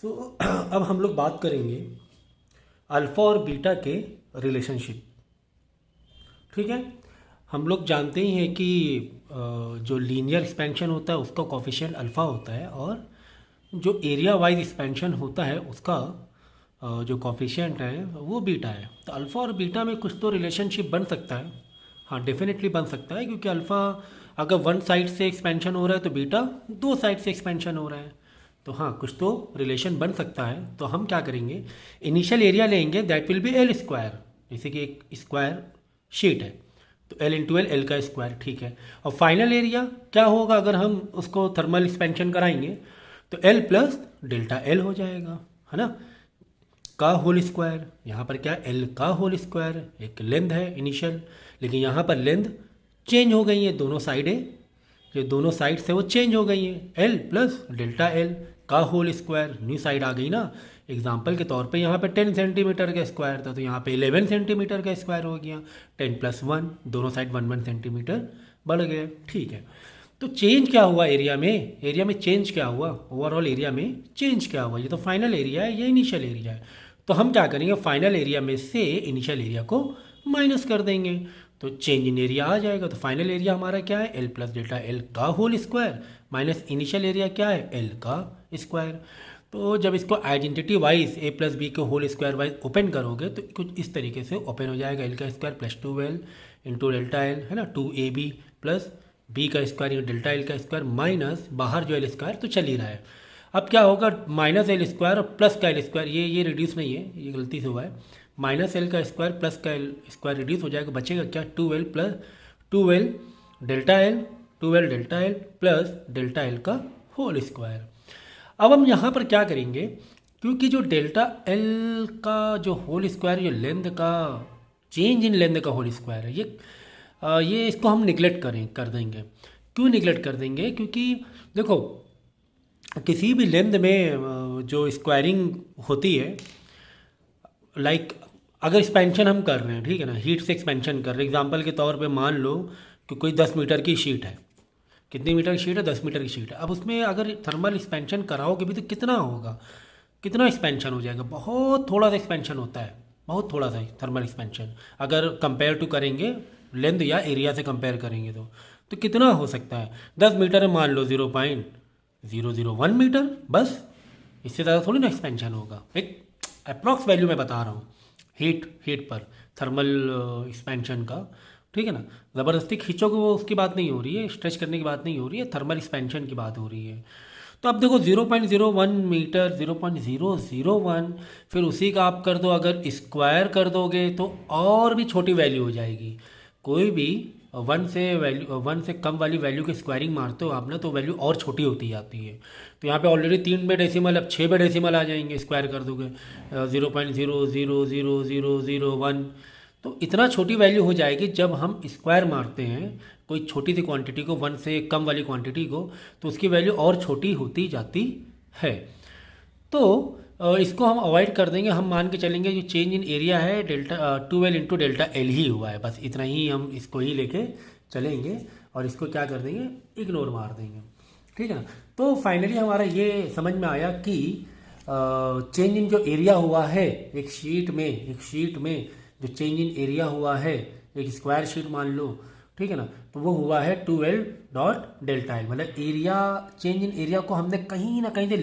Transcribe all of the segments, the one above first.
सो अब हम लोग बात करेंगे अल्फ़ा और बीटा के रिलेशनशिप। ठीक है। हम लोग जानते ही हैं कि जो लीनियर एक्सपेंशन होता है उसका कोफिशिएंट अल्फ़ा होता है और जो एरिया वाइज एक्सपेंशन होता है उसका जो कोफिशिएंट है वो बीटा है। तो अल्फ़ा और बीटा में कुछ तो रिलेशनशिप बन सकता है। हाँ, डेफिनेटली बन सकता है, क्योंकि अल्फ़ा अगर वन साइड से एक्सपेंशन हो रहा है तो बीटा दो साइड से एक्सपेंशन हो रहा है। तो हाँ, कुछ तो रिलेशन बन सकता है। तो हम क्या करेंगे, इनिशियल एरिया लेंगे, that will be L square. जैसे कि एक स्क्वायर शीट है तो एल इंटू एल का स्क्वायर, ठीक है। और फाइनल एरिया क्या होगा अगर हम उसको थर्मल एक्सपेंशन कराएंगे, तो एल प्लस डेल्टा एल हो जाएगा, है ना, का होल स्क्वायर। यहाँ पर क्या, एल का होल स्क्वायर, एक लेंथ है इनिशियल, लेकिन यहाँ पर लेंथ चेंज हो गई है, दोनों साइडें जो दोनों साइड से वो चेंज हो गई हैं। एल प्लस डेल्टा एल का होल स्क्वायर, न्यू साइड आ गई ना। एग्जाम्पल के तौर पे यहाँ पे 10 सेंटीमीटर का स्क्वायर था तो यहाँ पे 11 सेंटीमीटर का स्क्वायर हो गया। 10 प्लस 1, दोनों साइड 1 1 सेंटीमीटर बढ़ गए, ठीक है। तो चेंज क्या हुआ एरिया में चेंज क्या हुआ, ओवरऑल एरिया में चेंज क्या हुआ। ये तो फाइनल एरिया है, ये इनिशियल एरिया है। तो हम क्या करेंगे, फाइनल एरिया में से इनिशियल एरिया को माइनस कर देंगे तो चेंज इन एरिया आ जाएगा। तो फाइनल एरिया हमारा क्या है, एल प्लस डेल्टा एल का whole square minus initial area क्या है, एल का स्क्वायर। तो जब इसको identity wise A plus B के होल स्क्वायर वाइज ओपन करोगे तो कुछ इस तरीके से ओपन हो जाएगा, एल का square plus 2 L into delta L, है ना, 2ab प्लस बी का स्क्वायर इंटू डेल्टा एल का स्क्वायर माइनस बाहर जो एल स्क्वायर तो चल ही रहा है। अब क्या होगा, माइनस एल स्क्वायर और प्लस का एल स्क्वायर, ये रिड्यूस नहीं है, ये गलती से हुआ है। माइनस एल का स्क्वायर प्लस का एल स्क्वायर रिड्यूस हो जाएगा, बचेगा क्या, 2l plus 2l delta L 2l delta L plus delta L का होल स्क्वायर। अब हम यहाँ पर क्या करेंगे, क्योंकि जो डेल्टा एल का जो होल स्क्वायर, जो लेंथ का चेंज इन लेंथ का होल स्क्वायर है, ये इसको हम निगलेक्ट कर देंगे। क्यों निगलेक्ट कर देंगे, क्योंकि देखो किसी भी लेंथ में जो स्क्वायरिंग होती है, लाइक अगर एक्सपेंशन हम कर रहे हैं, ठीक है ना, हीट से एक्सपेंशन कर रहे हैं, एग्जांपल के तौर पे मान लो कि कोई 10 मीटर की शीट है। कितनी मीटर की शीट है, 10 मीटर की शीट है। अब उसमें अगर थर्मल एक्सपेंशन कराओगे भी तो कितना होगा, कितना एक्सपेंशन हो जाएगा, बहुत थोड़ा सा एक्सपेंशन होता है, बहुत थोड़ा सा थर्मल एक्सपेंशन। अगर कंपेयर टू करेंगे लेंथ या एरिया से कंपेयर करेंगे तो कितना हो सकता है, 10 मीटर में मान लो 0.001 मीटर, बस। इससे ज़्यादा थोड़ी ना एक्सपेंशन होगा, एक अप्रॉक्स वैल्यू मैं बता रहा हूँ हीट पर थर्मल एक्सपेंशन का, ठीक है ना। ज़बरदस्ती खींचोगे वो उसकी बात नहीं हो रही है, स्ट्रेच करने की बात नहीं हो रही है, थर्मल एक्सपेंशन की बात हो रही है। तो अब देखो 0.01 मीटर, 0.001, फिर उसी का आप कर दो, अगर स्क्वायर कर दोगे तो और भी छोटी वैल्यू हो जाएगी। कोई भी वन से कम वाली वैल्यू की स्क्वायरिंग मारते हो आप ना, तो वैल्यू और छोटी होती जाती है। तो यहाँ पे ऑलरेडी 3 पे डेसिमल, अब 6 पे डेसिमल आ जाएंगे, स्क्वायर कर दोगे 0.0000001। तो इतना छोटी वैल्यू हो जाएगी जब हम स्क्वायर मारते हैं कोई छोटी सी क्वांटिटी को, वन से कम वाली क्वांटिटी को, तो उसकी वैल्यू और छोटी होती जाती है। तो इसको हम अवॉइड कर देंगे, हम मान के चलेंगे जो चेंज इन एरिया है delta 2l into delta L ही हुआ है, बस इतना ही हम इसको ही लेके चलेंगे और इसको क्या कर देंगे, इग्नोर मार देंगे, ठीक है ना। तो फाइनली हमारा ये समझ में आया कि चेंज इन जो एरिया हुआ है एक शीट में जो चेंज इन एरिया हुआ है, एक स्क्वायर शीट मान लो, ठीक है ना, तो वो हुआ है 2l डॉट डेल्टा एल। मतलब एरिया, चेंज इन एरिया को हमने कहीं ना कहीं से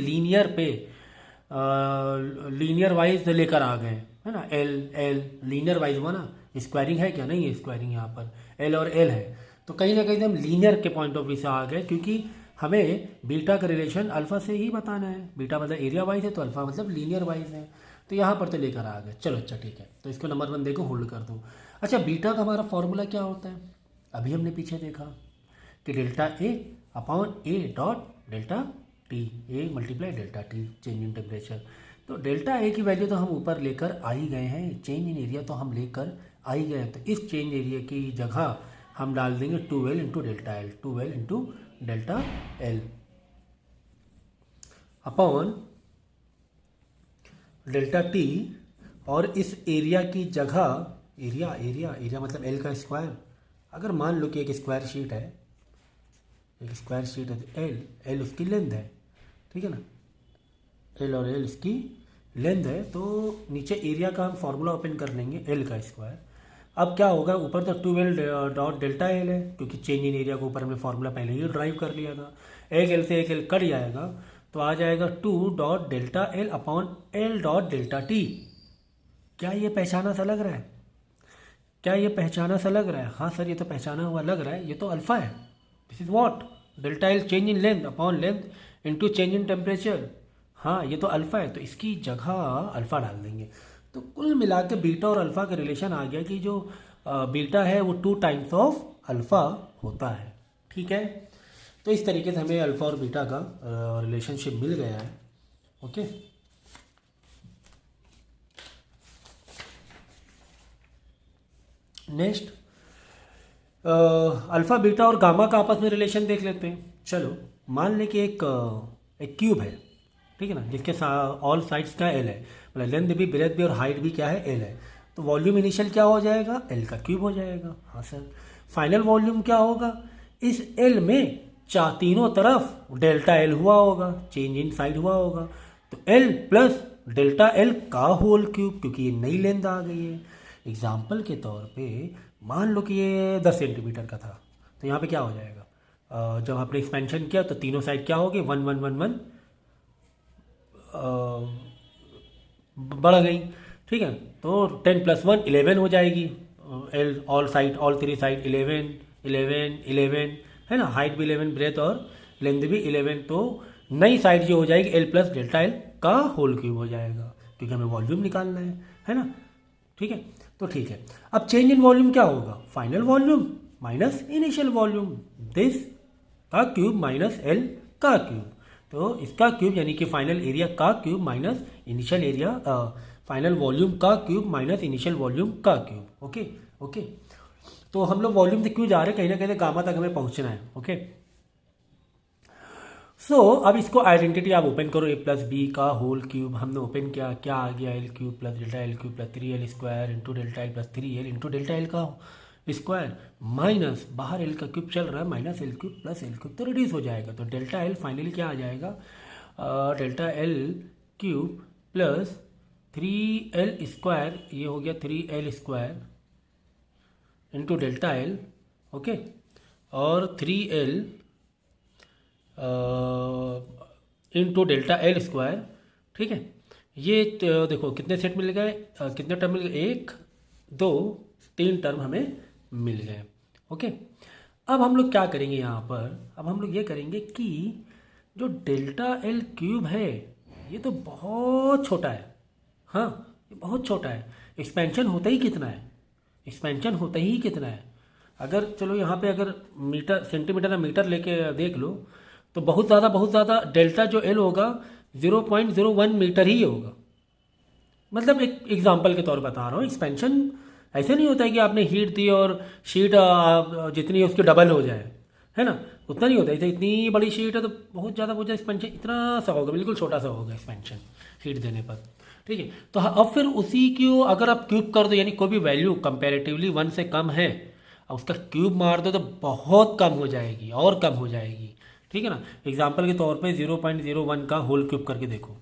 लीनियर वाइज लेकर आ गए, है ना। एल एल लीनियर वाइज हुआ ना, स्क्वायरिंग है क्या, नहीं है स्क्वायरिंग, यहाँ पर एल और एल है, तो कहीं ना कहीं से हम लीनियर के पॉइंट ऑफ व्यू से आ गए, क्योंकि हमें बीटा का रिलेशन अल्फा से ही बताना है। बीटा मतलब एरिया वाइज है तो अल्फा मतलब लीनियर वाइज है, तो यहाँ पर तो लेकर आ गए। चलो अच्छा ठीक है, तो इसको नंबर 1 देखो, होल्ड कर दो। अच्छा, बीटा का हमारा फॉर्मूला क्या होता है, अभी हमने पीछे देखा कि delta A upon A dot delta T, A multiply delta T, change in temperature. तो डेल्टा ए की वैल्यू तो हम ऊपर लेकर आ ही गए हैं, चेंज इन एरिया तो हम लेकर आ ही गए हैं, तो इस चेंज एरिया की जगह हम डाल देंगे 2l into delta L, 2l into delta L upon delta T, और इस एरिया की जगह, एरिया मतलब एल का स्क्वायर। अगर मान लो कि एक स्क्वायर शीट है तो एल उसकी लेंथ है, ठीक है ना, एल और एल इसकी लेंथ है, तो नीचे एरिया का हम फॉर्मूला ओपन कर लेंगे एल का स्क्वायर। अब क्या होगा, ऊपर तो 2L डॉट डेल्टा एल है, क्योंकि चेंज इन एरिया के ऊपर हमने फॉर्मूला पहले ही ड्राइव कर लिया था। एक एल से एक एल कट जाएगा तो आ जाएगा 2 dot delta L upon L dot delta T. क्या ये पहचाना सा लग रहा है? क्या ये पहचाना सा लग रहा है? हाँ सर, ये तो पहचाना हुआ लग रहा है, ये तो अल्फ़ा है। This is what, delta L change in length upon length into change in temperature. हाँ, ये तो अल्फ़ा है, तो इसकी जगह अल्फ़ा डाल देंगे। तो कुल मिला के बीटा और अल्फ़ा का रिलेशन आ गया कि जो बीटा है वो 2 टाइम्स ऑफ अल्फ़ा होता है। ठीक है, तो इस तरीके से हमें अल्फ़ा और बीटा का रिलेशनशिप मिल गया है। ओके, नेक्स्ट अल्फ़ा बीटा और गामा का आपस में रिलेशन देख लेते हैं। चलो, मान लें कि एक क्यूब है, ठीक है ना, जिसके ऑल साइड्स का एल है, मतलब लेंथ भी, ब्रेथ भी और हाइट भी क्या है, एल है। तो वॉल्यूम इनिशियल क्या हो जाएगा, एल का क्यूब हो जाएगा। हाँ सर, फाइनल वॉल्यूम क्या होगा, इस एल में तीनों तरफ डेल्टा एल हुआ होगा, चेंज इन साइड हुआ होगा, तो एल प्लस डेल्टा एल का होल क्यूब, क्योंकि ये नई लेंथ आ गई है। एग्जाम्पल के तौर पे मान लो कि ये 10 सेंटीमीटर का था, तो यहाँ पे क्या हो जाएगा, जब आपने एक्सपेंशन किया तो तीनों साइड क्या होगी, 1 1 1 1 बढ़ गई। ठीक है, तो 10 + 1 11 हो जाएगी। L all side, all 3 side 11 11 11 है ना, हाइट भी 11, ब्रेथ और लेंथ भी 11। तो नई साइड जो हो जाएगी एल प्लस डेल्टा एल का होल क्यूब हो जाएगा, क्योंकि हमें वॉल्यूम निकालना है ना। ठीक है, तो ठीक है, अब चेंज इन वॉल्यूम क्या होगा, final volume minus initial volume, this का क्यूब माइनस एल का क्यूब। तो इसका क्यूब यानी कि फाइनल एरिया का cube minus initial area, final volume का क्यूब माइनस इनिशियल वॉल्यूम का क्यूब। ओके ओके, तो हम लोग वॉल्यूम से क्यों जा रहे हैं, कहीं ना कहीं गामा तक हमें पहुंचना है। ओके, सो अब इसको आइडेंटिटी आप ओपन करो, ए प्लस बी का होल क्यूब हमने ओपन किया, क्या आ गया, L cube plus delta L cube plus 3L square into delta L plus 3L into delta L का स्क्वायर माइनस बाहर एल का क्यूब चल रहा है minus L cube plus L cube, तो रिड्यूस हो जाएगा। तो डेल्टा एल फाइनली क्या आ जाएगा, delta L cube plus 3L square, ये हो गया 3L square into delta L. Okay, और 3L into delta L square. ठीक है, ये देखो कितने सेट मिल गए, कितने टर्म मिल गए, 1 2 3 टर्म हमें मिल गए। ओके, अब हम लोग क्या करेंगे यहाँ पर, अब हम लोग ये करेंगे कि जो डेल्टा एल क्यूब है ये तो बहुत छोटा है। हाँ, ये बहुत छोटा है, एक्सपेंशन होता ही कितना है, एक्सपेंशन होता ही कितना है। अगर चलो यहाँ पे अगर मीटर सेंटीमीटर या मीटर लेके देख लो तो बहुत ज़्यादा डेल्टा जो एल होगा 0.01 मीटर ही होगा। मतलब एक एग्जांपल के तौर पर बता रहा हूँ, एक्सपेंशन ऐसे नहीं होता है कि आपने हीट दी और शीट जितनी है उसकी डबल हो जाए, है ना, उतना नहीं होता है। इतनी बड़ी शीट है तो बहुत ज़्यादा एक्सपेंशन इतना सा होगा, बिल्कुल छोटा सा होगा एक्सपेंशन हीट देने पर। ठीक है, तो अब फिर उसी को अगर आप क्यूब कर दो, यानी कोई भी वैल्यू कंपेरेटिवली 1 से कम है और उसका क्यूब मार दो तो बहुत कम हो जाएगी और कम हो जाएगी। ठीक है ना, एग्जाम्पल के तौर पे 0.01 का होल क्यूब करके देखो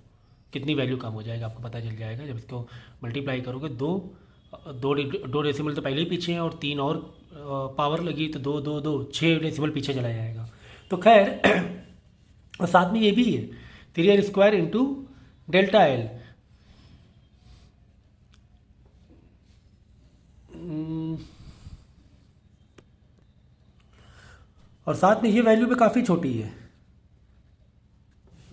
कितनी वैल्यू कम हो जाएगा, आपको पता चल जाएगा। जब इसको मल्टीप्लाई करोगे, दो डेसिमल तो पहले ही पीछे हैं और 3 और पावर लगी तो 2 2 2 6 डेसिमल पीछे चला जाएगा। तो खैर और साथ में ये भी है 3L square into delta L, और साथ में ये वैल्यू भी काफ़ी छोटी है,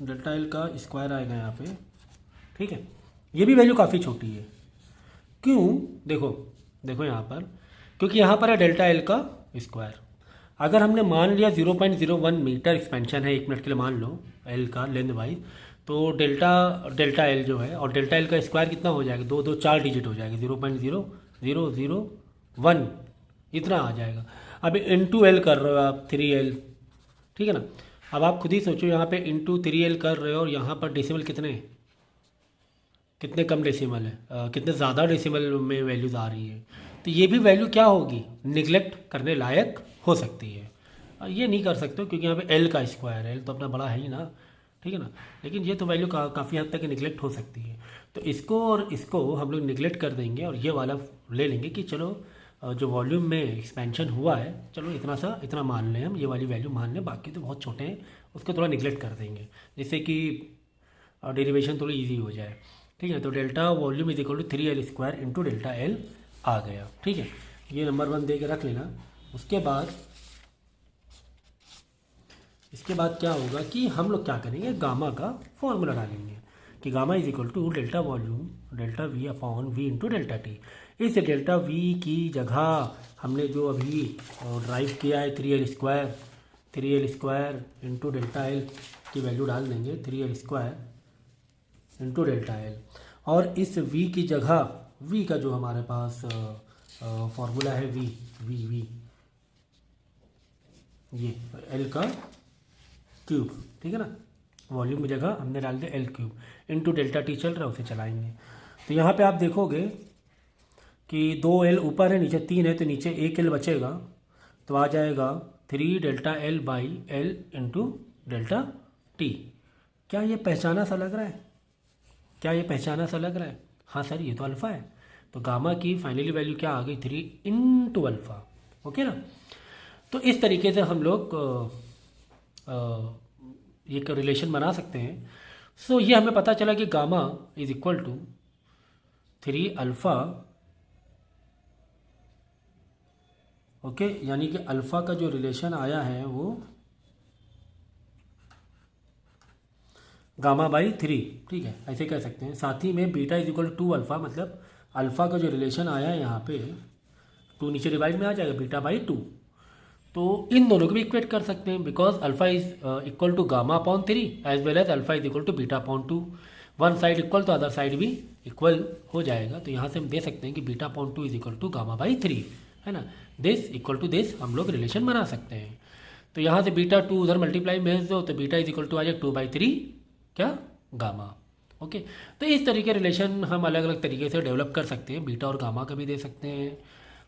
डेल्टा एल का स्क्वायर आएगा यहाँ पे। ठीक है, ये भी वैल्यू काफ़ी छोटी है। क्यों, देखो यहाँ पर, क्योंकि यहाँ पर है डेल्टा एल का स्क्वायर। अगर हमने मान लिया 0.01 मीटर एक्सपेंशन है 1 मिनट के लिए, मान लो एल का लेंथ वाइज, तो डेल्टा एल जो है और डेल्टा एल का स्क्वायर कितना हो जाएगा, 2 2 4 डिजिट हो जाएगा, 0.0001 इतना आ जाएगा। अब इंटू एल कर रहे हो आप 3L, ठीक है ना। अब आप खुद ही सोचो, यहाँ पे इंटू 3L कर रहे हो और यहाँ पर डेसिमल कितने कम डेसिमल है, कितने ज़्यादा डेसिमल में वैल्यूज़ आ रही है। तो ये भी वैल्यू क्या होगी, निगलेक्ट करने लायक हो सकती है। ये नहीं कर सकते क्योंकि यहाँ पे एल का स्क्वायर है, एल तो अपना बड़ा है ही ना, ठीक है ना। लेकिन ये तो वैल्यू काफ़ी हद तक निगलेक्ट हो सकती है, तो इसको और इसको हम लोग निगलेक्ट कर देंगे और ये वाला ले लेंगे कि चलो जो वॉल्यूम में एक्सपेंशन हुआ है, चलो इतना मान लें, हम ये वाली वैल्यू मान लें, बाकी तो बहुत छोटे हैं, उसको थोड़ा निगलेक्ट कर देंगे जिससे कि डेरिवेशन थोड़ी ईजी हो जाए। ठीक है, तो delta volume is equal to 3L² into delta L आ गया। ठीक है, ये नंबर 1 दे के रख लेना। इसके बाद क्या होगा कि हम लोग क्या करेंगे, गामा का फॉर्मूला डालेंगे कि gamma is equal to delta volume delta V upon V into delta T. इस डेल्टा वी की जगह हमने जो अभी ड्राइव किया है 3L² इंटू डेल्टा एल की वैल्यू डाल देंगे, 3L² इंटू डेल्टा एल। और इस v की जगह v का जो हमारे पास फॉर्मूला है v ये l का क्यूब, ठीक है ना, वॉल्यूम की जगह हमने डाल दिया L³ इंटू डेल्टा टी चल रहा है, उसे चलाएंगे। तो यहाँ पे आप देखोगे कि 2L ऊपर है, नीचे 3 है, तो नीचे 1L बचेगा, तो आ जाएगा 3 delta L by L into delta T. क्या ये पहचाना सा लग रहा है? हाँ सर, ये तो अल्फ़ा है, तो गामा की फाइनली वैल्यू क्या आ गई, 3 इंटू अल्फ़ा। ओके ना। तो इस तरीके से हम लोग एक रिलेशन बना सकते हैं। सो ये हमें पता चला कि gamma is equal to 3 alpha. Okay, यानी कि अल्फ़ा का जो रिलेशन आया है वो गामा बाई 3, ठीक है, ऐसे कह सकते हैं। साथ ही में beta is equal to 2 alpha, मतलब अल्फ़ा का जो रिलेशन आया है यहाँ पे 2 नीचे डिवाइड में आ जाएगा, बीटा बाई 2। तो इन दोनों को भी इक्वेट कर सकते हैं, because alpha is equal to gamma upon 3 as well as alpha is equal to beta upon 2। One side equal तो अदर साइड भी इक्वल हो जाएगा। तो यहाँ से हम दे सकते हैं कि beta upon 2 is equal to gamma by 3, है ना। दिस इक्वल टू दिस हम लोग रिलेशन बना सकते हैं। तो यहाँ से बीटा 2 उधर मल्टीप्लाई भेज दो, तो बीटा इज इक्वल टू आ जाए 2/3 क्या, गामा। ओके, तो इस तरीके रिलेशन हम अलग अलग तरीके से डेवलप कर सकते हैं, बीटा और गामा का भी दे सकते हैं,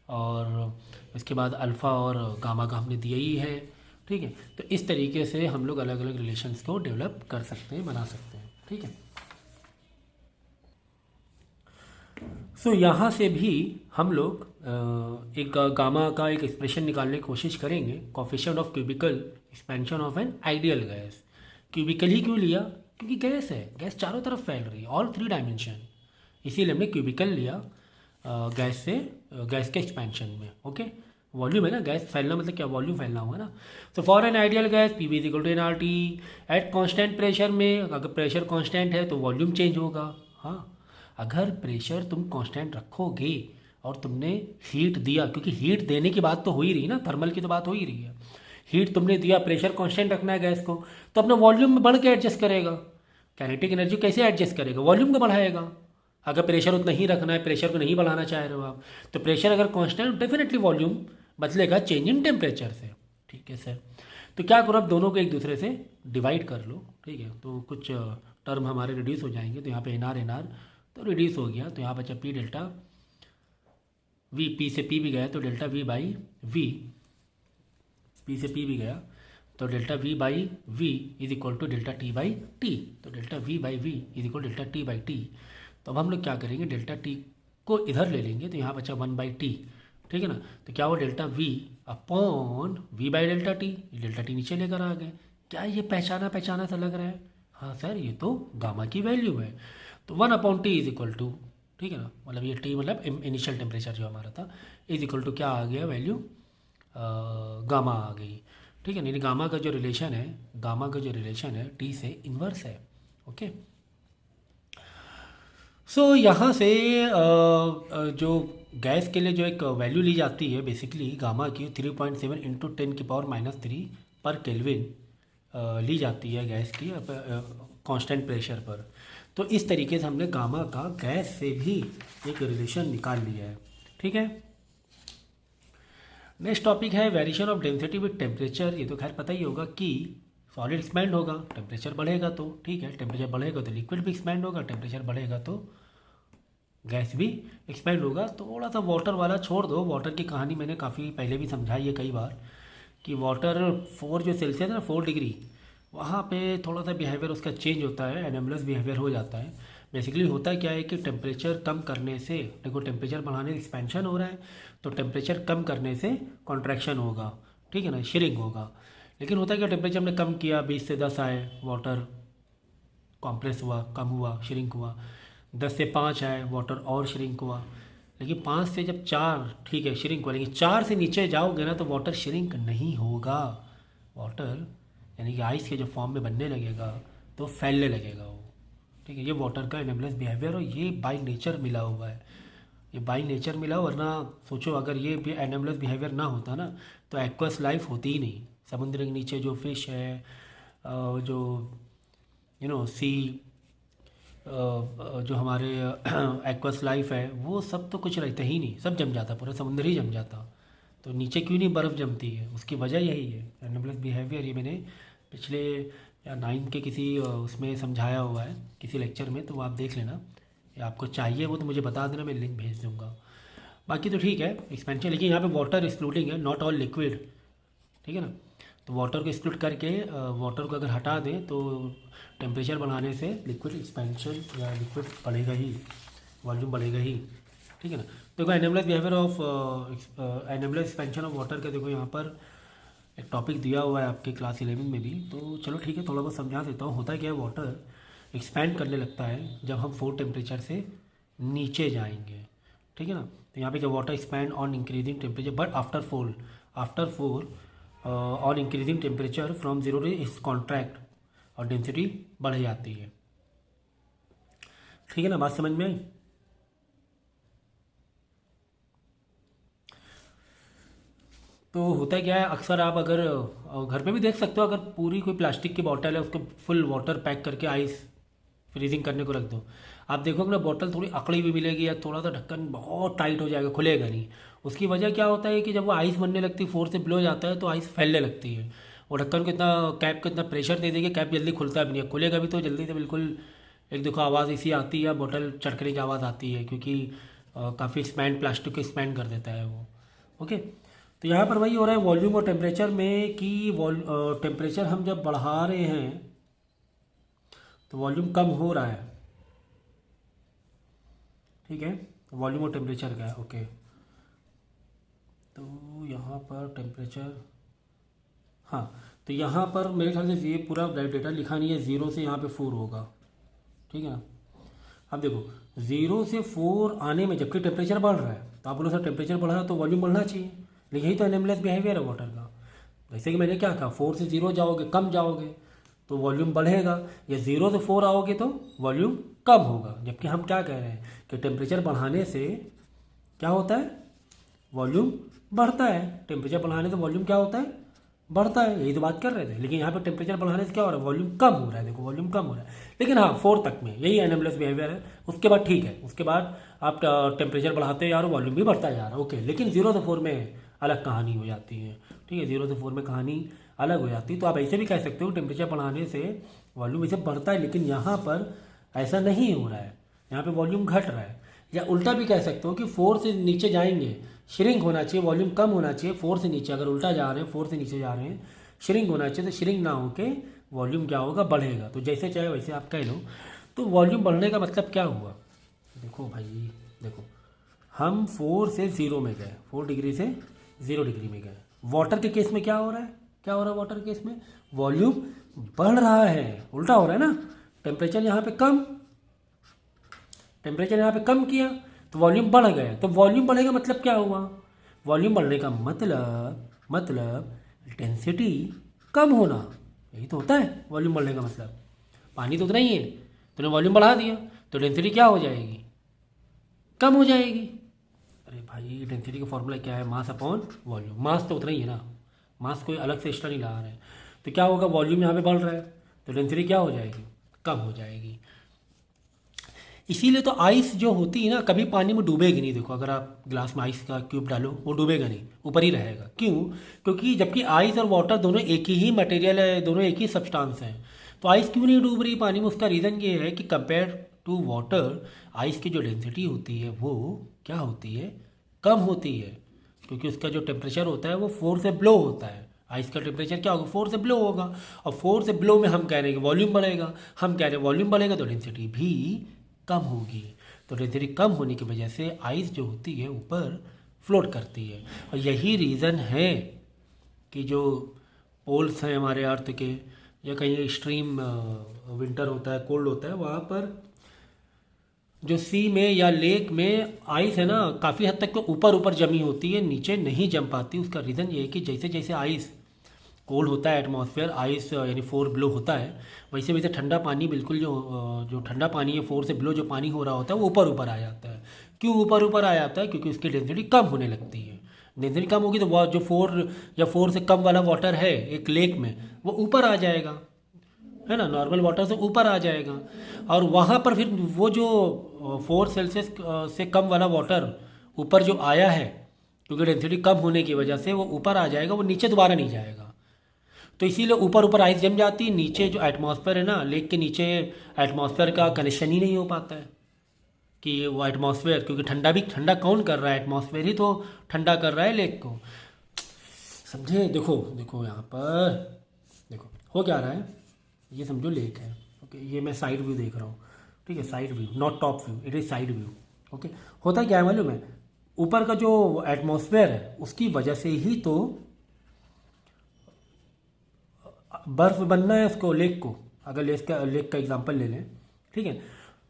और इसके बाद अल्फ़ा और गामा का हमने दिया ही है। ठीक है, तो इस तरीके से हम लोग अलग अलग रिलेशंस को डेवलप कर सकते हैं, बना सकते हैं। ठीक है, सो यहाँ से भी हम लोग एक गामा का एक एक्सप्रेशन निकालने की कोशिश करेंगे, coefficient of cubical expansion of an ideal gas. Cubical ही क्यों लिया, क्योंकि गैस है, गैस चारों तरफ फैल रही है, ऑल 3 डायमेंशन, इसीलिए हमने क्यूबिकल लिया गैस के एक्सपेंशन में। ओके, वॉल्यूम है ना, गैस फैलना मतलब क्या, वॉल्यूम फैलना हुआ ना। तो for an ideal gas P V is equal to NRT at constant pressure में, अगर प्रेशर कांस्टेंट है तो वॉल्यूम चेंज होगा। हाँ, अगर प्रेशर तुम कांस्टेंट रखोगे और तुमने हीट दिया, क्योंकि हीट देने की बात तो हो ही रही ना, थर्मल की तो बात हो ही रही है, हीट तुमने दिया, प्रेशर कांस्टेंट रखना है गैस को, तो अपना वॉल्यूम में बढ़ के एडजस्ट करेगा। काइनेटिक एनर्जी कैसे एडजस्ट करेगा, वॉल्यूम को बढ़ाएगा। अगर प्रेशर उतना ही रखना है, प्रेशर को नहीं बढ़ाना चाह रहे हो आप, तो प्रेशर अगर कांस्टेंट, डेफिनेटली वॉल्यूम बदलेगा चेंज इन टेम्परेचर से। ठीक है सर, तो क्या करो, आप दोनों को एक दूसरे से डिवाइड कर लो। ठीक है, तो कुछ टर्म हमारे रिड्यूस हो जाएंगे, तो यहाँ पे NR तो रिड्यूस हो गया, तो यहाँ बचा P डेल्टा V, P से P भी गया तो delta V by V, P से P भी गया तो delta V by V is equal to delta T by T, तो delta V by V is equal delta T by T। तो अब हम लोग क्या करेंगे, डेल्टा T को इधर ले लेंगे, तो यहाँ बचा 1/T, ठीक है ना। तो क्या हुआ, delta V upon V by delta T, delta T नीचे लेकर आ गए। क्या ये पहचाना सा लग रहा है? हाँ सर, ये तो गामा की वैल्यू है। तो 1/T इज इक्वल टू, ठीक है ना, मतलब ये T मतलब इनिशियल टेम्परेचर जो हमारा था, इज इक्वल टू क्या आ गया, वैल्यू गामा आ गई। ठीक है, नहीं, गामा का जो रिलेशन है T से इन्वर्स है। ओके, सो यहाँ से जो गैस के लिए जो एक वैल्यू ली जाती है बेसिकली गामा की 3.7 इंटू 10⁻³ पर केल्विन ली जाती है गैस की कांस्टेंट प्रेशर पर। तो इस तरीके से हमने गामा का गैस से भी एक रिलेशन निकाल लिया है। ठीक है, नेक्स्ट टॉपिक है variation of density with temperature. ये तो खैर पता ही होगा कि सॉलिड एक्सपैंड होगा, टेम्परेचर बढ़ेगा तो, ठीक है, टेम्परेचर बढ़ेगा तो लिक्विड भी एक्सपैंड होगा, टेम्परेचर बढ़ेगा तो गैस भी एक्सपैंड होगा। थोड़ा सा वाटर वाला छोड़ दो, वाटर की कहानी मैंने काफ़ी पहले भी समझाई है कई बार कि वाटर 4 जो सेल्सियस है ना, 4 डिग्री, वहाँ पे थोड़ा सा बिहेवियर उसका चेंज होता है, एनोमलस बिहेवियर हो जाता है। बेसिकली होता क्या है कि टेम्परेचर कम करने से, देखो टेम्परेचर बढ़ाने से एक्सपेंशन हो रहा है, तो टेम्परेचर कम करने से कॉन्ट्रैक्शन होगा, ठीक है ना, श्रिंक होगा। लेकिन होता है क्या, टेम्परेचर हमने कम किया, 20 से 10 आए, वाटर कॉम्प्रेस हुआ, कम हुआ, श्रिंक हुआ। 10 से 5 आए, वाटर और श्रिंक हुआ। लेकिन 5 से जब 4, ठीक है, श्रिंक हुआ, लेकिन 4 से नीचे जाओगे ना तो वाटर श्रिंक नहीं होगा। वाटर यानी कि आइस के जो फॉर्म में बनने लगेगा तो फैलने लगेगा वो, ठीक है। ये वाटर का एनोमलस बिहेवियर, और ये बाई नेचर मिला हुआ है, ये बाई नेचर मिला। वरना सोचो अगर ये भी एनोमलस बिहेवियर ना होता ना तो एक्वस लाइफ होती ही नहीं। समुद्र के नीचे जो फिश है, जो सी, जो हमारे एक्वस लाइफ है, वो सब तो कुछ रहता ही नहीं, सब जम जाता, पूरा समुद्र ही जम जाता। तो नीचे क्यों नहीं बर्फ़ जमती है, उसकी वजह यही है, एनोमलस बिहेवियर। ये मैंने पिछले या 9th के किसी उसमें समझाया हुआ है किसी लेक्चर में, तो वो आप देख लेना, या आपको चाहिए वो तो मुझे बता देना, मैं लिंक भेज दूँगा। बाकी तो ठीक है एक्सपेंशन, लेकिन यहाँ पे वाटर एक्सक्लूडिंग है, नॉट ऑल लिक्विड, ठीक है ना। तो वाटर को एक्सक्लूड करके, वाटर को अगर हटा दें तो टेम्परेचर बढ़ाने से लिक्विड एक्सपेंशन या लिक्विड बढ़ेगा ही, वॉल्यूम बढ़ेगा ही, ठीक है ना। देखो anomalous behaviour of anomalous expansion of water का देखो यहाँ पर एक टॉपिक दिया हुआ है आपके क्लास 11 में भी। तो चलो ठीक है, थोड़ा बहुत समझा देता हूँ। होता क्या है, वाटर एक्सपैंड करने लगता है जब हम 4 टेम्परेचर से नीचे जाएंगे, ठीक है ना। तो यहाँ पे जब water expand on increasing temperature, but after four on increasing temperature from 0 to is contract, और डेंसिटी बढ़ जाती है, ठीक है ना। बात समझ में आई। तो होता क्या है, अक्सर आप अगर घर पे भी देख सकते हो, अगर पूरी कोई प्लास्टिक की बॉटल है उसको फुल वाटर पैक करके आइस फ्रीजिंग करने को रख दो, आप देखोगे ना बॉटल थोड़ी अकड़ी हुई मिलेगी, या थोड़ा सा ढक्कन बहुत टाइट हो जाएगा, खुलेगा नहीं। उसकी वजह क्या होता है कि जब वो आइस बनने लगती है, फोर्स से ब्लो जाता है तो आइस फैलने लगती है। वो ढक्कन को इतना, कैप को इतना प्रेशर दे देगी, कैप जल्दी खुलता भी नहीं है, खुलेगा भी तो जल्दी से बिल्कुल, एक देखो आवाज़ ऐसी आती है, बॉटल चटकने की आवाज़ आती है, क्योंकि काफ़ी एक्सपैंड, प्लास्टिक को एक्सपैंड कर देता है वो, ओके। तो यहाँ पर वही हो रहा है वॉल्यूम और टेम्परेचर में कि टेम्परेचर हम जब बढ़ा रहे हैं तो वॉल्यूम कम हो रहा है, ठीक है। वॉल्यूम और टेम्परेचर का है, ओके। तो यहाँ पर टेम्परेचर, हाँ, तो यहाँ पर मेरे ख्याल से ये पूरा डेटा लिखा नहीं है, 0 से यहाँ पे 4 होगा, ठीक है ना। अब देखो 0 से 4 आने में जबकि टेम्परेचर बढ़ रहा है, तो आप बोलो सर टेम्परेचर बढ़ रहा है तो वॉल्यूम बढ़ना चाहिए, लेकिन यही तो एनोमलस बिहेवियर है वाटर का। जैसे कि मैंने क्या कहा, 4 से 0 जाओगे, कम जाओगे तो वॉल्यूम बढ़ेगा, या 0 से 4 आओगे तो वॉल्यूम कम होगा। जबकि हम क्या कह रहे हैं कि टेम्परेचर बढ़ाने से क्या होता है, वॉल्यूम बढ़ता है। टेम्परेचर बढ़ाने से वॉल्यूम क्या होता है, बढ़ता है, यही तो बात कर रहे थे। लेकिन यहाँ पर टेम्परेचर बढ़ाने से क्या हो रहा है, वॉल्यूम कम हो रहा है, देखो वॉल्यूम कम हो रहा है। लेकिन हाँ 4 तक में यही एनोमलस बिहेवियर है, उसके बाद ठीक है, उसके बाद आप टेम्परेचर बढ़ाते जा रहे हो, वॉल्यूम भी बढ़ता जा रहा है, ओके। लेकिन 0 से 4 में अलग कहानी हो जाती है, ठीक है, 0 से 4 में कहानी अलग हो जाती है। तो आप ऐसे भी कह सकते हो टेम्परेचर बढ़ाने से वॉल्यूम इसे बढ़ता है, लेकिन यहाँ पर ऐसा नहीं हो रहा है, यहाँ पे वॉल्यूम घट रहा है। या उल्टा भी कह सकते हो कि 4 से नीचे जाएंगे, श्रिंक होना चाहिए, वॉल्यूम कम होना चाहिए। 4 से नीचे अगर उल्टा जा रहे हैं, 4 से नीचे जा रहे हैं, श्रिंक होना चाहिए, तो श्रिंक ना होके वॉल्यूम क्या होगा, बढ़ेगा। तो जैसे चाहे वैसे आप कह लो। तो वॉल्यूम बढ़ने का मतलब क्या हुआ, देखो भाई, देखो हम 4 से 0 में गए, 4 डिग्री से 0 डिग्री में गए। वाटर के केस में क्या हो रहा है, क्या हो रहा है वाटर के केस में, वॉल्यूम बढ़ रहा है, उल्टा हो रहा है ना। टेम्परेचर यहाँ पे कम, टेम्परेचर यहाँ पे कम किया तो वॉल्यूम बढ़ गया। तो वॉल्यूम बढ़ेगा मतलब क्या हुआ, वॉल्यूम बढ़ने का मतलब डेंसिटी कम होना, यही तो होता है वॉल्यूम बढ़ने का मतलब। पानी तो उतना ही है, तूने वॉल्यूम बढ़ा दिया तो डेंसिटी क्या हो जाएगी, कम हो जाएगी। अरे भाई डेंसिटी का फॉर्मूला क्या है, मास अपॉन वॉल्यूम। मास तो उतना ही है ना, मास कोई अलग से एक्स्ट्रा नहीं ला रहे हैं। तो क्या होगा, वॉल्यूम यहाँ पे बढ़ रहा है तो डेंसिटी क्या हो जाएगी, कम हो जाएगी। इसीलिए तो आइस जो होती है ना कभी पानी में डूबेगी नहीं। देखो अगर आप ग्लास में आइस का क्यूब डालो वो डूबेगा नहीं, ऊपर ही रहेगा। क्यों, क्योंकि जबकि आइस और वाटर दोनों एक ही मटेरियल है, दोनों एक ही सब्सटेंस हैं। तो आइस क्यों नहीं डूब रही पानी में, उसका रीज़न ये है कि कंपेयर टू वाटर आइस की जो डेंसिटी होती है वो क्या होती है, कम होती है। क्योंकि उसका जो टेम्परेचर होता है वो 4 से ब्लो होता है, आइस का टेम्परेचर क्या होगा, 4 से बिलो होगा। और 4 से बिलो में हम कह रहे हैं कि वॉल्यूम बढ़ेगा, हम कह रहे हैं वॉल्यूम बढ़ेगा तो डेंसिटी भी कम होगी। तो डेंसिटी कम होने की वजह से आइस जो होती है ऊपर फ्लोट करती है। और यही रीज़न है कि जो पोल्स हैं हमारे अर्थ के, या कहीं एक्सट्रीम विंटर होता है, कोल्ड होता है, वहाँ पर जो सी में या लेक में आइस है ना काफ़ी हद तक तो ऊपर ऊपर जमी होती है, नीचे नहीं जम पाती। उसका रीज़न ये है कि जैसे जैसे आइस कोल्ड होता है, एटमॉस्फेयर आइस यानी 4 बिलो होता है, वैसे वैसे ठंडा पानी बिल्कुल जो ठंडा पानी है 4 से बिलो जो पानी हो रहा होता है वो ऊपर ऊपर आ जाता है। क्यों ऊपर ऊपर आ जाता है? क्योंकि उसकी डेंसिटी कम होने लगती है। डेंसिटी कम होगी तो वो जो 4 या 4 से कम वाला वाटर है एक लेक में वो ऊपर आ जाएगा, है ना, नॉर्मल वाटर से ऊपर आ जाएगा। और वहाँ पर फिर वो जो 4 सेल्सियस से कम वाला वाटर ऊपर जो आया है, क्योंकि डेंसिटी कम होने की वजह से वो ऊपर आ जाएगा, वो नीचे दोबारा नहीं जाएगा। तो इसीलिए ऊपर ऊपर आइस जम जाती है, नीचे जो एटमॉस्फेयर है ना लेक के नीचे, एटमॉस्फेयर का कनेक्शन ही नहीं हो पाता है कि वो एटमॉस्फेयर, क्योंकि ठंडा भी ठंडा कौन कर रहा है, एटमॉस्फेयर ही तो ठंडा कर रहा है लेक को, समझे। देखो देखो यहाँ पर देखो हो क्या रहा है, ये समझो लेक है, ओके, ये मैं साइड व्यू देख रहा हूँ, ठीक है, side view not top view, it is side view, okay. होता क्या है मालूम है, ऊपर का जो एटमॉस्फेयर है उसकी वजह से ही तो बर्फ़ बनना है उसको, लेक को, अगर लेक का एग्जांपल ले लें, ठीक है।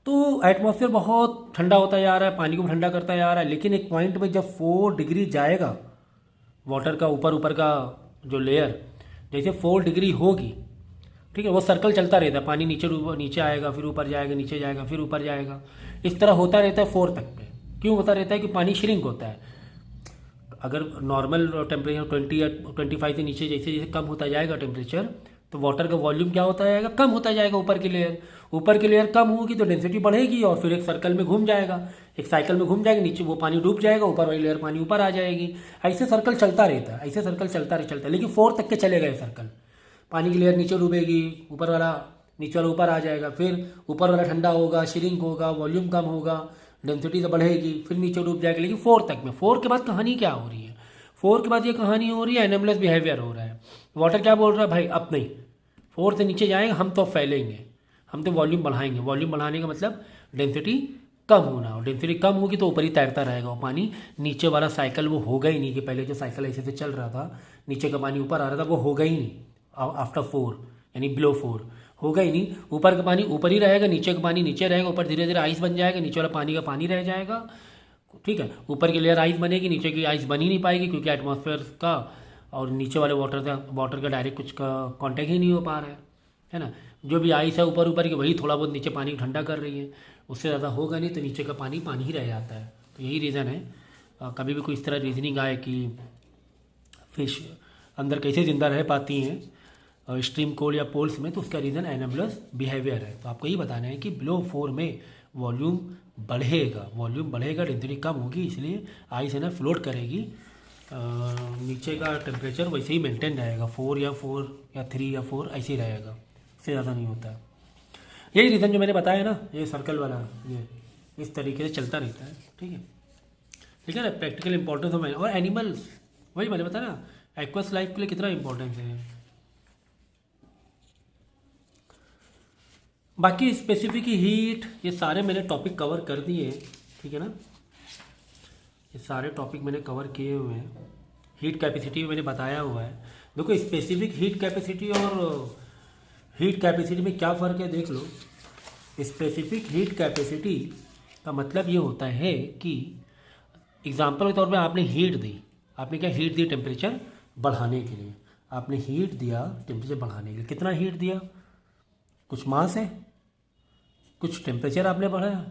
तो एटमॉस्फेयर बहुत ठंडा होता जा रहा है, पानी को ठंडा करता जा रहा है, लेकिन एक पॉइंट में जब 4 डिग्री जाएगा वाटर का ऊपर ऊपर का जो लेयर, जैसे 4 डिग्री होगी, ठीक है, वो सर्कल चलता रहता है, पानी नीचे आएगा, फिर ऊपर जाएगा, नीचे जाएगा, फिर ऊपर जाएगा, इस तरह होता रहता है 4 तक पे। क्यों होता रहता है? कि पानी श्रिंक होता है। अगर नॉर्मल टेम्परेचर 20 या 25 से नीचे जैसे जैसे कम होता जाएगा टेम्परेचर, तो वाटर का वॉल्यूम क्या होता जाएगा, कम होता जाएगा। ऊपर की लेयर कम होगी तो डेंसिटी बढ़ेगी और फिर एक सर्कल में घूम जाएगा, एक साइकिल में घूम जाएगा, नीचे वो पानी डूब जाएगा, ऊपर वाली लेयर पानी ऊपर आ जाएगी। ऐसे सर्कल चलता रहता है, ऐसे सर्कल चलता है, लेकिन 4 तक के चलेगा ये सर्कल। पानी की लेयर नीचे डूबेगी, ऊपर वाला नीचे वाला ऊपर आ जाएगा, फिर ऊपर वाला ठंडा होगा, श्रिंक होगा, वॉल्यूम कम होगा, डेंसिटी तो बढ़ेगी, फिर नीचे डूब जाएगा। लेकिन 4 तक में, 4 के बाद कहानी क्या हो रही है, 4 के बाद ये कहानी हो रही है एनोमलस बिहेवियर हो रहा है। वाटर क्या बोल रहा है, भाई अब नहीं, 4 से नीचे जाएंगे हम तो फैलेंगे, हम तो वॉल्यूम बढ़ाएंगे। वॉल्यूम बढ़ाने का मतलब डेंसिटी कम होना, और डेंसिटी कम होगी तो ऊपर ही तैरता रहेगा वो पानी, नीचे वाला साइकिल वो होगा ही नहीं। कि पहले जो साइकिल ऐसे से चल रहा था, नीचे का पानी ऊपर आ रहा था, वो होगा ही नहीं आफ्टर 4 यानी बिलो 4, होगा ही नहीं। ऊपर का पानी ऊपर ही रहेगा, नीचे का पानी नीचे रहेगा, ऊपर धीरे धीरे आइस बन जाएगा, नीचे वाला पानी का पानी रह जाएगा, ठीक है। ऊपर की लेयर आइस बनेगी, नीचे की आइस बन ही नहीं पाएगी, क्योंकि एटमॉस्फेयर का और नीचे वाले वाटर का डायरेक्ट कुछ का कांटेक्ट ही नहीं हो पा रहा है ना। जो भी आइस है ऊपर ऊपर की, वही थोड़ा बहुत नीचे पानी ठंडा कर रही है, उससे ज़्यादा होगा नहीं, तो नीचे का पानी पानी ही रह जाता है। तो यही रीज़न है। कभी भी कोई इस तरह रीजनिंग आए कि फिश अंदर कैसे ज़िंदा रह पाती हैं स्ट्रीम कोल्ड या पोल्स में, तो उसका रीज़न एनोमलस बिहेवियर है। तो आपको यही बताना है कि बिलो 4 में वॉल्यूम बढ़ेगा, डेंसिटी कम होगी, इसलिए आइस है ना फ्लोट करेगी, नीचे का टेम्परेचर वैसे ही मेंटेन रहेगा, 4 या 3 या 4 ऐसे ही रहेगा, इससे ज़्यादा नहीं होता है। यही रीज़न जो मैंने बताया ना, ये सर्कल वाला, ये इस तरीके से चलता रहता है, ठीक है ना। प्रैक्टिकल इंपॉर्टेंस ऑफ, और एनिमल्स, वही मैंने बताया ना, एक्वस लाइफ के लिए कितना इंपॉर्टेंस है। बाकी स्पेसिफिक हीट, ये सारे मैंने टॉपिक कवर कर दिए, ठीक है ना, ये सारे टॉपिक मैंने कवर किए हुए हैं। हीट कैपेसिटी मैंने बताया हुआ है। देखो स्पेसिफिक हीट कैपेसिटी और हीट कैपेसिटी में क्या फ़र्क है देख लो। स्पेसिफिक हीट कैपेसिटी का मतलब ये होता है कि एग्जांपल के तौर पे आपने हीट दी, आपने क्या हीट दी, टेम्परेचर बढ़ाने के लिए आपने हीट दिया, टेम्परेचर बढ़ाने के लिए कितना हीट दिया, कुछ मास है, कुछ टेम्परेचर आपने बढ़ाया,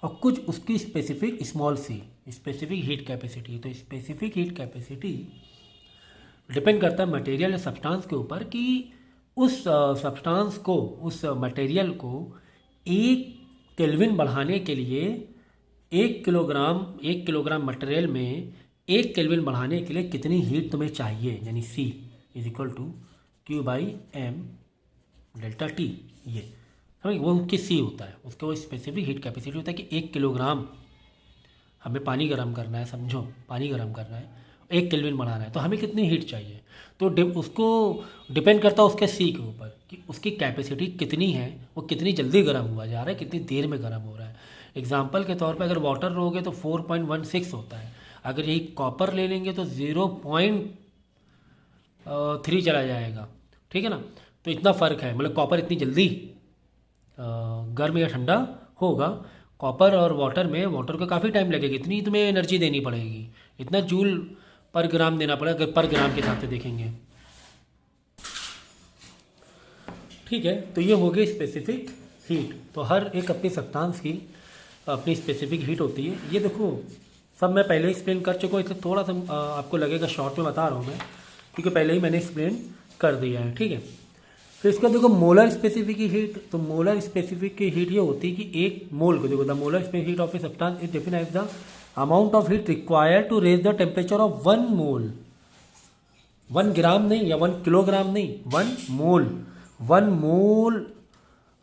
और कुछ उसकी specific small C specific heat capacity. तो स्पेसिफिक हीट कैपेसिटी डिपेंड करता है मटेरियल या सब्सटेंस के ऊपर कि उस सब्सटेंस को, उस मटेरियल को 1 केल्विन बढ़ाने के लिए 1 किलोग्राम मटेरियल में 1 केल्विन बढ़ाने के लिए कितनी हीट तुम्हें चाहिए, यानी C = Q/m ΔT। ये समझ, वो उसकी C होता है, उसका वो स्पेसिफिक हीट कैपेसिटी होता है कि 1 किलोग्राम हमें पानी गर्म करना है, समझो पानी गर्म करना है, 1 केल्विन बढ़ाना है तो हमें कितनी हीट चाहिए। तो उसको डिपेंड करता है उसके सी के ऊपर कि उसकी कैपेसिटी कितनी है, वो कितनी जल्दी गर्म हुआ जा रहा है, कितनी देर में गर्म हो रहा है। एग्जाम्पल के तौर पे अगर वाटर लोगे तो 4.16 होता है, अगर यही कॉपर ले लेंगे तो 0.3 चला जाएगा, ठीक है ना। तो इतना फ़र्क है, मतलब कॉपर इतनी जल्दी गर्म या ठंडा होगा। कॉपर और वाटर में, वाटर को काफ़ी टाइम लगेगा, इतनी तुम्हें एनर्जी देनी पड़ेगी, इतना जूल पर ग्राम देना पड़ेगा अगर पर ग्राम के हिसाब से देखेंगे, ठीक है। तो ये हो गई स्पेसिफिक हीट। तो हर एक अपनी सब्सटेंस की अपनी स्पेसिफिक हीट होती है। ये देखो सब मैं पहले ही एक्सप्लेन कर चुका हूँ, इसलिए थोड़ा सा आपको लगेगा शॉर्ट में बता रहा हूँ मैं, क्योंकि पहले ही मैंने एक्सप्लेन कर दिया है, ठीक है। फिर इसका देखो मोलर स्पेसिफिक हीट। तो मोलर स्पेसिफिक की हीट ये होती है कि एक मोल को देखो, the molar specific heat of a substance is defined as the amount of heat required to raise the temperature of 1 mole. 1 gram नहीं या 1 किलोग्राम नहीं, 1 मोल। 1 मोल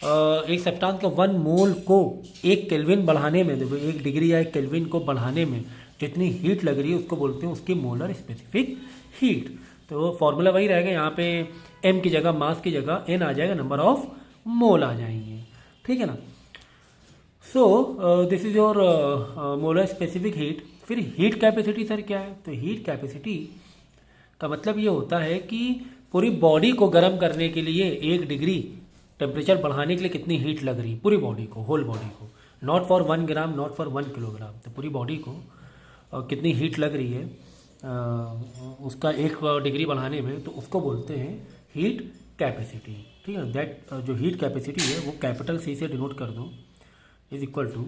एक सब्सटेंस का 1 मोल को 1 केल्विन बढ़ाने में, देखो 1 डिग्री या 1 केल्विन को बढ़ाने में जितनी हीट लग रही है उसको बोलते हैं उसकी मोलर स्पेसिफिक हीट। तो फॉर्मूला वही रहेगा, यहाँ पे m की जगह, मास की जगह n आ जाएगा, नंबर ऑफ मोल आ जाएंगे, ठीक है ना। So this is your molar specific heat. फिर हीट कैपेसिटी सर क्या है? तो हीट कैपेसिटी का मतलब ये होता है कि पूरी बॉडी को गर्म करने के लिए 1 डिग्री टेम्परेचर बढ़ाने के लिए कितनी हीट लग रही है पूरी बॉडी को, होल बॉडी को, not for 1 gram, not for 1 kilogram. तो पूरी बॉडी को कितनी हीट लग रही है उसका 1 डिग्री बढ़ाने में, तो उसको बोलते हैं हीट कैपेसिटी, ठीक है। दैट जो हीट कैपेसिटी है वो कैपिटल सी से डिनोट कर दो, is equal to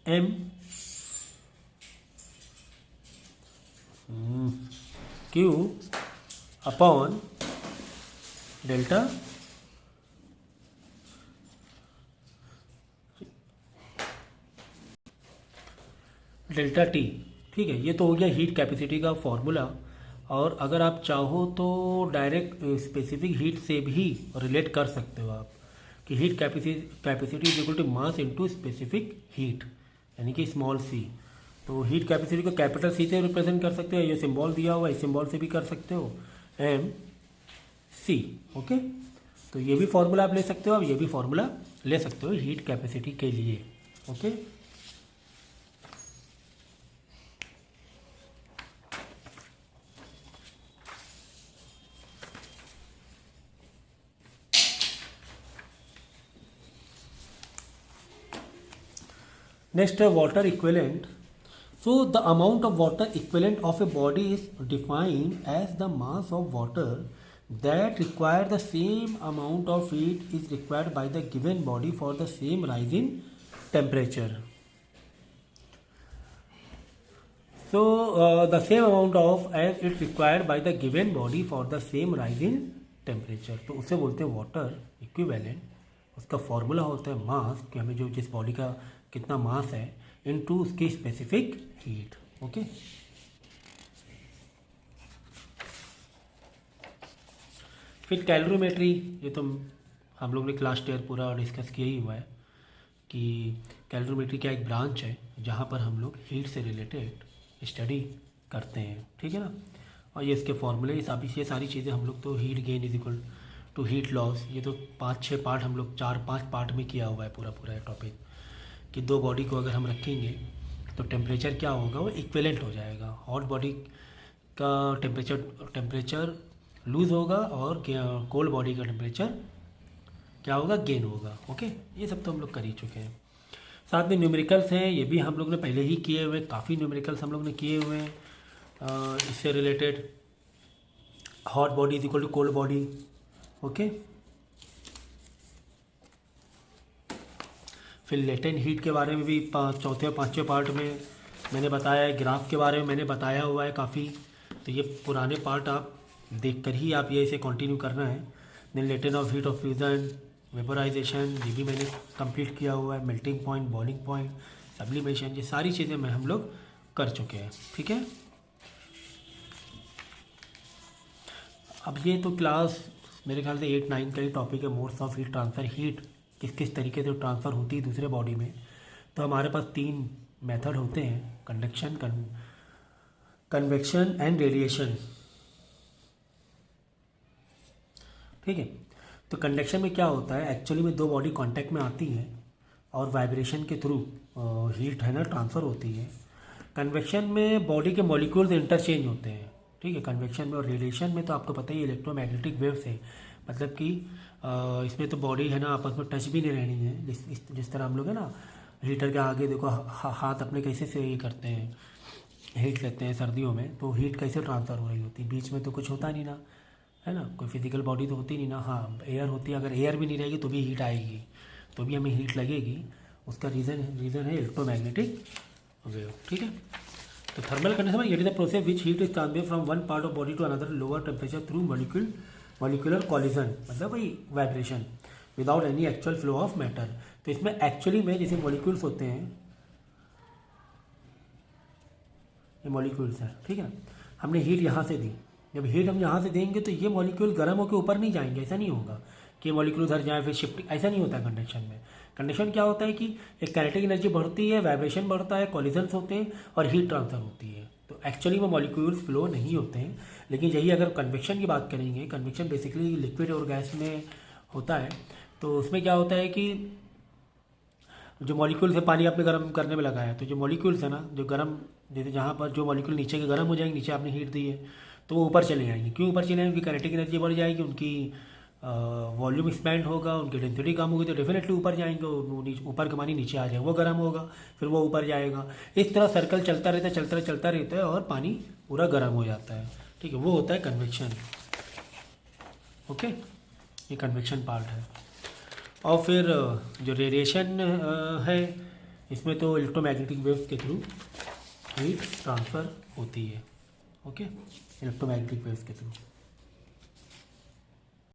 m Q अपॉन डेल्टा टी, ठीक है। ये तो हो गया हीट कैपेसिटी का फॉर्मूला। और अगर आप चाहो तो डायरेक्ट स्पेसिफिक हीट से भी रिलेट कर सकते हो आप कि heat capacity is equal to mass into specific heat, यानी कि स्मॉल सी। तो हीट कैपेसिटी को कैपिटल सी से रिप्रेजेंट कर सकते हो, ये सिंबल दिया हुआ है, इस सिंबल से भी कर सकते हो, एम सी, ओके। तो ये भी फॉर्मूला आप ले सकते हो, अब ये भी फॉर्मूला ले सकते हो हीट कैपेसिटी के लिए, ओके। नेक्स्ट है water equivalent. So the amount of water equivalent of a body is defined as the mass of water that require the same amount of heat is required by the given body for the same rise in temperature. So the same amount of as it required by the given body for the same rise in temperature. तो उसे बोलते हैं water equivalent. उसका formula होता है मास, कि हमें जो जिस बॉडी का कितना मास है इनटू उसकी स्पेसिफिक हीट, ओके। फिर कैलोरीमेट्री, ये तो हम लोग ने क्लास टेयर पूरा डिस्कस किया ही हुआ है कि कैलोरीमेट्री क्या एक ब्रांच है जहाँ पर हम लोग हीट से रिलेटेड स्टडी करते हैं, ठीक है ना। और ये इसके फॉर्मूले, ये सारी चीज़ें हम लोग तो heat gain is equal to heat loss, ये तो 5-6 पार्ट हम लोग 4-5 पार्ट में किया हुआ है पूरा टॉपिक, कि 2 बॉडी को अगर हम रखेंगे तो टेम्परेचर क्या होगा, वो इक्विवेलेंट हो जाएगा। हॉट बॉडी का टेम्परेचर लूज़ होगा और कोल्ड बॉडी का टेम्परेचर क्या होगा, गेन होगा, ओके। ये सब तो हम लोग कर ही चुके हैं। साथ में न्यूमेरिकल्स हैं, ये भी हम लोग ने पहले ही किए हुए, काफ़ी न्यूमेरिकल्स हम लोग ने किए हुए हैं इससे related. Hot body is equal to cold body, okay. फिर लेटेंट हीट के बारे में भी 4थे और 5वें पार्ट में मैंने बताया है। ग्राफ के बारे में मैंने बताया हुआ है काफ़ी, तो ये पुराने पार्ट आप देख कर ही आप ये इसे कंटिन्यू करना है। Then latent of heat of fusion, vaporization, ये भी मैंने कंप्लीट किया हुआ है। Melting point, boiling point, sublimation, ये सारी चीज़ें मैं हम लोग कर चुके हैं, ठीक है। अब ये तो क्लास मेरे ख्याल से 8-9 का ही टॉपिक है, modes of heat transfer, heat किस किस तरीके से ट्रांसफ़र होती है दूसरे बॉडी में। तो हमारे पास 3 मेथड होते हैं, कंडक्शन, कन्वेक्शन एंड रेडिएशन। ठीक है, तो कंडक्शन में क्या होता है, एक्चुअली में दो बॉडी कांटेक्ट में आती हैं और वाइब्रेशन के थ्रू हीट है ना ट्रांसफ़र होती है। कन्वेक्शन में बॉडी के मॉलिक्यूल्स इंटरचेंज होते हैं। ठीक है, कन्वेक्शन में। और रेडिएशन में तो आपको पता ही इलेक्ट्रोमैग्नेटिक वेव्स है, मतलब कि इसमें तो बॉडी है ना आपस में टच भी नहीं रहनी है। जिस तरह हम लोग है ना हीटर के आगे देखो हाथ अपने कैसे से ये करते हैं, हीट लेते हैं सर्दियों में, तो हीट कैसे ट्रांसफ़र हो रही होती है, बीच में तो कुछ होता नहीं ना, है ना, कोई फिजिकल बॉडी तो होती नहीं ना। हाँ, एयर होती है, अगर एयर भी नहीं रहेगी तो भी हीट आएगी, तो भी हमें हीट लगेगी। उसका रीज़न है इलेक्ट्रोमैग्नेटिक वेव। ठीक है, तो थर्मल कंडक्शन में it is the process which heat is transfer from one part of body to another lower temperature through molecular collision, मतलब वही vibration, without any actual flow of matter. तो इसमें actually में जैसे मॉलिक्यूल्स होते हैं, ये मॉलिक्यूल्स हैं, ठीक है ना, हमने हीट यहाँ से दी, जब हीट हम यहाँ से देंगे तो ये मॉलिक्यूल गर्म होकर ऊपर नहीं जाएंगे, ऐसा नहीं होगा कि मॉलिक्यूल उधर जाए फिर शिफ्टिंग, ऐसा नहीं होता है कंडक्शन में। कंडक्शन क्या होता है कि एक काइनेटिक एनर्जी बढ़ती है, वाइब्रेशन बढ़ता है, कॉलिजन्स होते हैं और हीट ट्रांसफर होती है। तो एक्चुअली में मॉलिक्यूल्स फ्लो नहीं होते हैं। लेकिन यही अगर कन्वेक्शन की बात करेंगे, कन्वेक्शन बेसिकली लिक्विड और गैस में होता है। तो उसमें क्या होता है कि जो मॉलिक्यूल्स है, पानी आपने गर्म करने में लगाया, तो जो मॉलिक्यूल्स है ना, जो गर्म, जैसे जहाँ पर जो मॉलिक्यूल नीचे के गर्म हो जाएंगे, नीचे आपने हीट दी है, तो वो ऊपर चले जाएंगे। क्यों ऊपर चले जाएंगे? उनकी काइनेटिक एनर्जी बढ़ जाएगी, उनकी वॉल्यूम एक्सपैंड होगा, उनकी डेंसिटी कम होगी, तो डेफिनेटली ऊपर जाएंगे, ऊपर का पानी नीचे आ जाएगा, वो गर्म होगा, फिर वो ऊपर जाएगा। इस तरह सर्कल चलता रहता है, चलता रहता है और पानी पूरा गर्म हो जाता है। ठीक है, वो होता है कन्वेक्शन। ओके, ये कन्वेक्शन पार्ट है। और फिर जो रेडिएशन है, इसमें तो इलेक्ट्रोमैग्नेटिक वेव्स के थ्रू हीट ट्रांसफ़र होती है। ओके, इलेक्ट्रोमैग्नेटिक वेव्स के थ्रू।